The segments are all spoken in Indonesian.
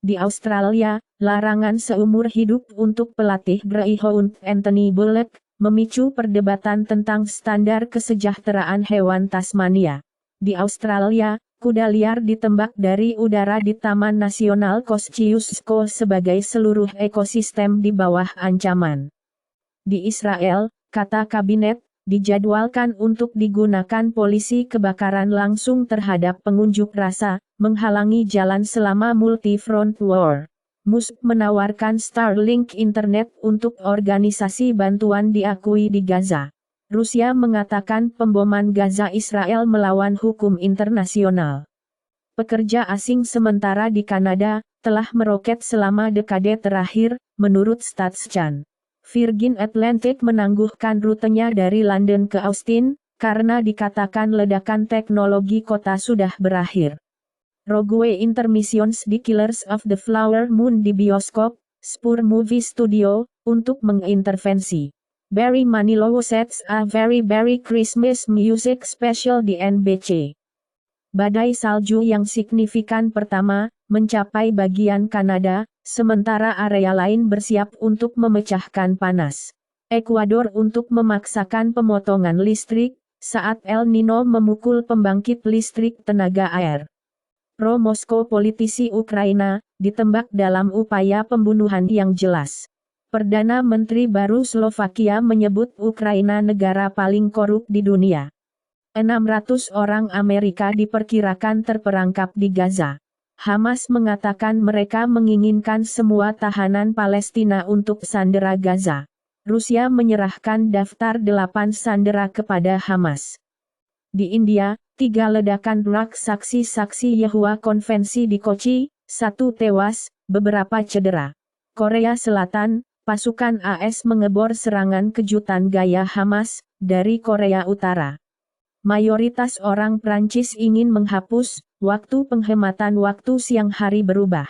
Di Australia, larangan seumur hidup untuk pelatih Greyhound Anthony Bullock memicu perdebatan tentang standar kesejahteraan hewan Tasmania. Di Australia, kuda liar ditembak dari udara di Taman Nasional Kosciuszko sebagai seluruh ekosistem di bawah ancaman. Di Israel, kata kabinet, dijadwalkan untuk digunakan polisi kebakaran langsung terhadap pengunjuk rasa, menghalangi jalan selama multi-front war. Musk menawarkan Starlink Internet untuk organisasi bantuan diakui di Gaza. Rusia mengatakan pemboman Gaza Israel melawan hukum internasional. Pekerja asing sementara di Kanada telah meroket selama dekade terakhir, menurut StatsCan. Virgin Atlantic menangguhkan rutenya dari London ke Austin, karena dikatakan ledakan teknologi kota sudah berakhir. Rogue Intermissions di Killers of the Flower Moon di bioskop, Spur Movie Studio, untuk mengintervensi. Barry Manilow sets a very Christmas music special di NBC. Badai salju yang signifikan pertama, mencapai bagian Kanada, sementara area lain bersiap untuk memecahkan panas. Ekuador untuk memaksakan pemotongan listrik, saat El Nino memukul pembangkit listrik tenaga air. Pro-Moskow politisi Ukraina, ditembak dalam upaya pembunuhan yang jelas. Perdana Menteri baru Slovakia menyebut Ukraina negara paling korup di dunia. 600 orang Amerika diperkirakan terperangkap di Gaza. Hamas mengatakan mereka menginginkan semua tahanan Palestina untuk sandera Gaza. Rusia menyerahkan daftar 8 sandera kepada Hamas. Di India, 3 ledakan rak saksi-saksi Yehova konvensi di Kochi, 1 tewas, beberapa cedera. Korea Selatan, pasukan AS mengebor serangan kejutan gaya Hamas, dari Korea Utara. Mayoritas orang Prancis ingin menghapus, waktu penghematan waktu siang hari berubah.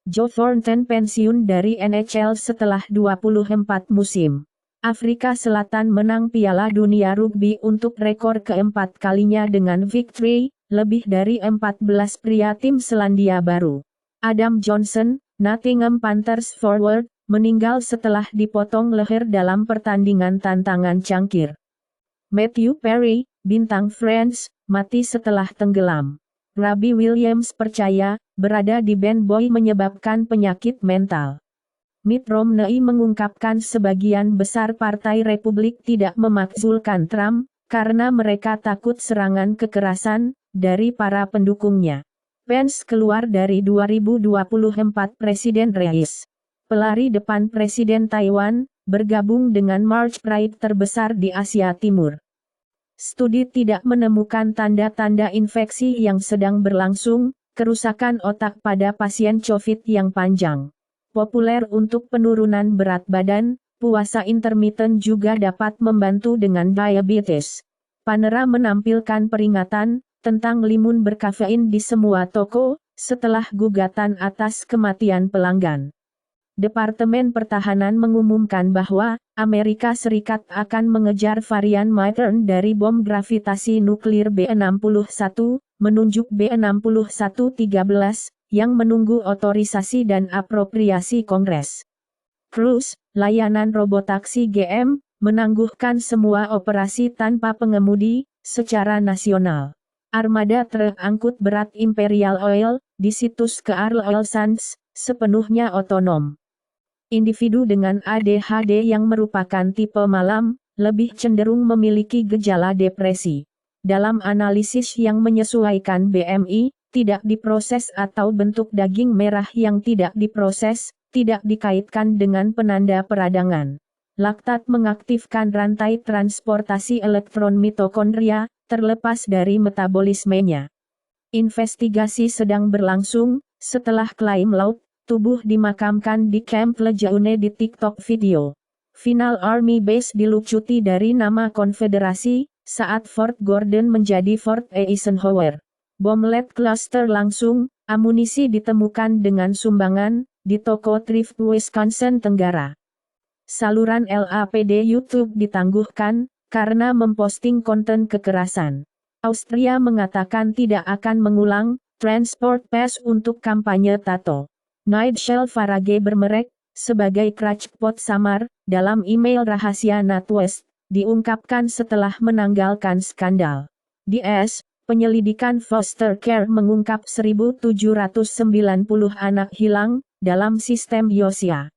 Joe Thornton pensiun dari NHL setelah 24 musim. Afrika Selatan menang Piala Dunia Rugby untuk rekor keempat kalinya dengan victory, lebih dari 14 pria tim Selandia Baru. Adam Johnson, Nottingham Panthers forward, meninggal setelah dipotong leher dalam pertandingan tantangan cangkir. Matthew Perry, bintang Friends, mati setelah tenggelam. Robbie Williams percaya, berada di band boy menyebabkan penyakit mental. Mitt Romney mengungkapkan sebagian besar Partai Republik tidak memakzulkan Trump, karena mereka takut serangan kekerasan dari para pendukungnya. Pence keluar dari 2024 Presiden Race. Pelari depan Presiden Taiwan, bergabung dengan March Pride terbesar di Asia Timur. Studi tidak menemukan tanda-tanda infeksi yang sedang berlangsung, kerusakan otak pada pasien COVID yang panjang. Populer untuk penurunan berat badan, puasa intermittent juga dapat membantu dengan diabetes. Panera menampilkan peringatan tentang limun berkafein di semua toko, setelah gugatan atas kematian pelanggan. Departemen Pertahanan mengumumkan bahwa Amerika Serikat akan mengejar varian Mattern dari bom gravitasi nuklir B61, menunjuk B6113, yang menunggu otorisasi dan apropriasi Kongres. Cruise, layanan robotaksi GM, menangguhkan semua operasi tanpa pengemudi, secara nasional. Armada truk angkut berat Imperial Oil, di situs Kearl Oil Sands, sepenuhnya otonom. Individu dengan ADHD yang merupakan tipe malam, lebih cenderung memiliki gejala depresi. Dalam analisis yang menyesuaikan BMI, tidak diproses atau bentuk daging merah yang tidak diproses, tidak dikaitkan dengan penanda peradangan. Laktat mengaktifkan rantai transportasi elektron mitokondria, terlepas dari metabolismenya. Investigasi sedang berlangsung, setelah klaim laut, tubuh dimakamkan di Camp Lejeune di TikTok video. Final Army Base dilucuti dari nama konfederasi, saat Fort Gordon menjadi Fort Eisenhower. Bom lead cluster langsung, amunisi ditemukan dengan sumbangan, di toko thrift Wisconsin Tenggara. Saluran LAPD YouTube ditangguhkan, karena memposting konten kekerasan. Austria mengatakan tidak akan mengulang, transport pass untuk kampanye tato. Nigel Farage bermerek sebagai crackpot samar dalam email rahasia NatWest, diungkapkan setelah menanggalkan skandal. DS, penyelidikan foster care mengungkap 1.790 anak hilang dalam sistem Yosia.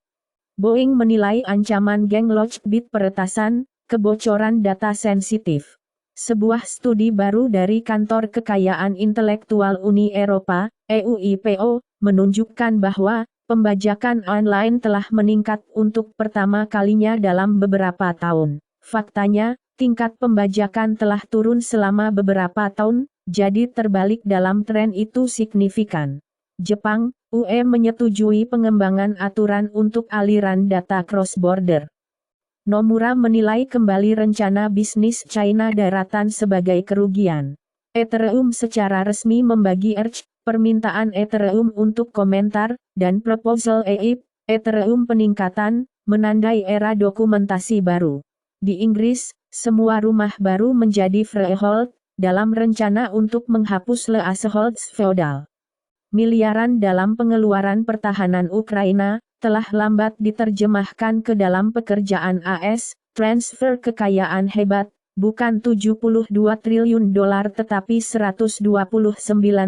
Boeing menilai ancaman geng Lockheed peretasan, kebocoran data sensitif. Sebuah studi baru dari Kantor Kekayaan Intelektual Uni Eropa, EUIPO, menunjukkan bahwa pembajakan online telah meningkat untuk pertama kalinya dalam beberapa tahun. Faktanya, tingkat pembajakan telah turun selama beberapa tahun, jadi terbalik dalam tren itu signifikan. Jepang, UE menyetujui pengembangan aturan untuk aliran data cross-border. Nomura menilai kembali rencana bisnis China daratan sebagai kerugian. Ethereum secara resmi membagi ERC, permintaan Ethereum untuk komentar, dan proposal EIP, Ethereum peningkatan, menandai era dokumentasi baru. Di Inggris, semua rumah baru menjadi freehold, dalam rencana untuk menghapus leaseholds feodal. Miliaran dalam pengeluaran pertahanan Ukraina, telah lambat diterjemahkan ke dalam pekerjaan AS, transfer kekayaan hebat, bukan 72 triliun dolar tetapi 129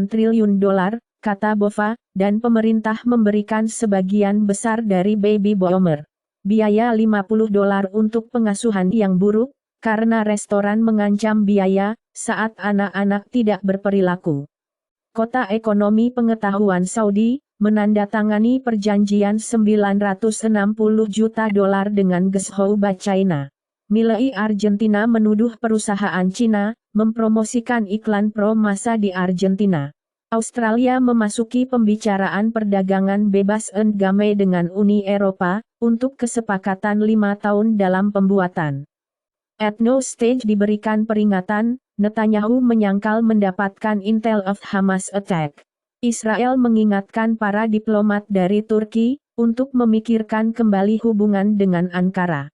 triliun dolar, kata Bova, dan pemerintah memberikan sebagian besar dari baby boomer. Biaya 50 dolar untuk pengasuhan yang buruk, karena restoran mengancam biaya, saat anak-anak tidak berperilaku. Kota Ekonomi Pengetahuan Saudi, menandatangani perjanjian 960 juta dolar dengan Gezhouba China. Milei Argentina menuduh perusahaan Cina, mempromosikan iklan pro masa di Argentina. Australia memasuki pembicaraan perdagangan bebas endgame dengan Uni Eropa, untuk kesepakatan 5 tahun dalam pembuatan. At no stage diberikan peringatan, Netanyahu menyangkal mendapatkan intel of Hamas attack. Israel mengingatkan para diplomat dari Turki, untuk memikirkan kembali hubungan dengan Ankara.